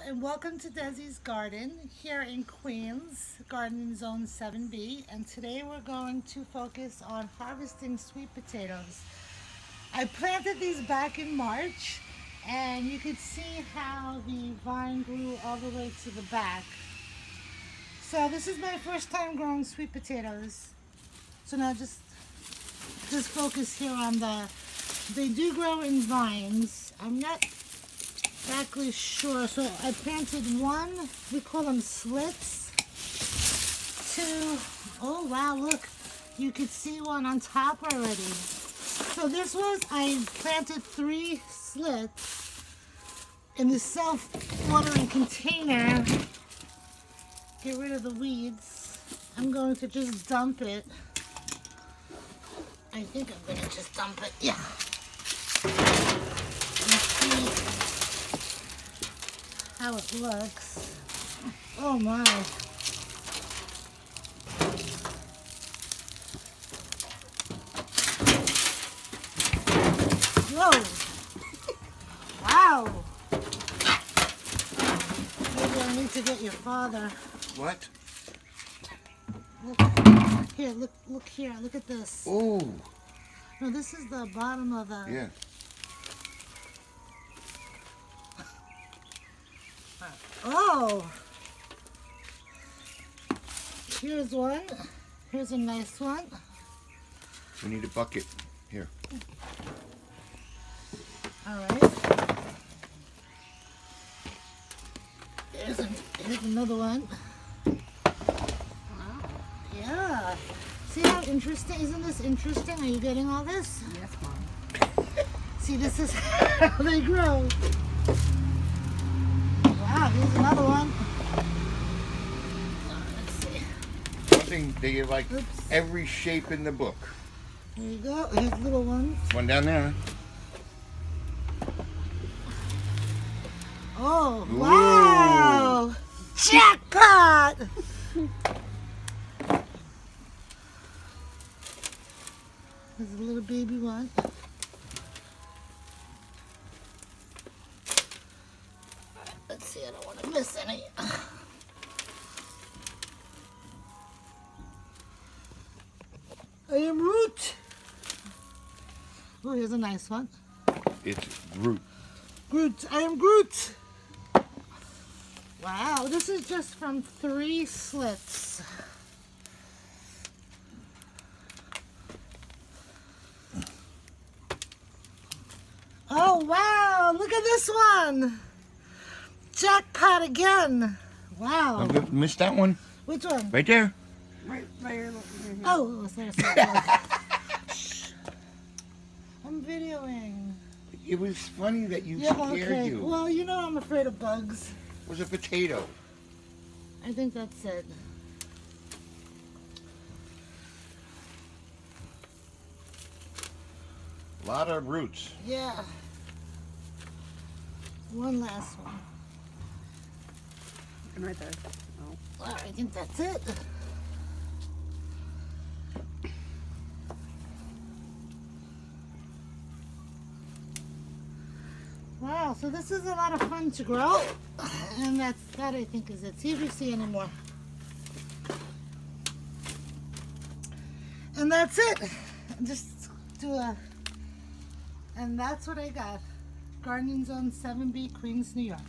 and welcome to Desi's Garden here in Queens, Garden Zone 7B. And today we're going to focus on harvesting sweet potatoes. I planted these back in March, and you could see how the vine grew all the way to the back. So this is my first time growing sweet potatoes. So now just focus here on they do grow in vines. I'm not exactly sure. So I planted one, we call them slits. Two, oh wow, look, you could see one on top already. So I planted 3 slits in the self-watering container. Get rid of the weeds. I'm going to just dump it. I think I'm going to just dump it, yeah. And see how it looks. Oh my. Whoa. Wow. Maybe I need to get your father. What? Look here, look here, look at this. Oh. No, this is the bottom of the... Yeah. Oh! Here's one. Here's a nice one. We need a bucket. Here. Alright. Here's another one. Wow. Yeah. See how interesting? Isn't this interesting? Are you getting all this? Yes, Mom. See, this is how they grow. Wow, here's another one. Let's see. Something they give like Oops. every shape in the book. There you go. Here's little ones. One down there. Oh, Ooh. wow! Jackpot! There's a little baby one. Let's see, I don't want to miss any. I am Root. Oh, here's a nice one. It's Groot. Groot, I am Groot. Wow, this is just from 3 slits. Oh wow, look at this one. Jackpot again. Wow. Oh, missed that one? Which one? Right there. Right there. Oh, sorry. Shh. I'm videoing. It was funny that you Yeah, scared okay. you. Well, you know I'm afraid of bugs. It was a potato. I think that's it. A lot of roots. Yeah. One last one. And right there. Oh. Well, I think that's it. Wow, so this is a lot of fun to grow. And that I think is it. See if you see any more. And that's it. Just and that's what I got. Garden Zone 7B, Queens, New York.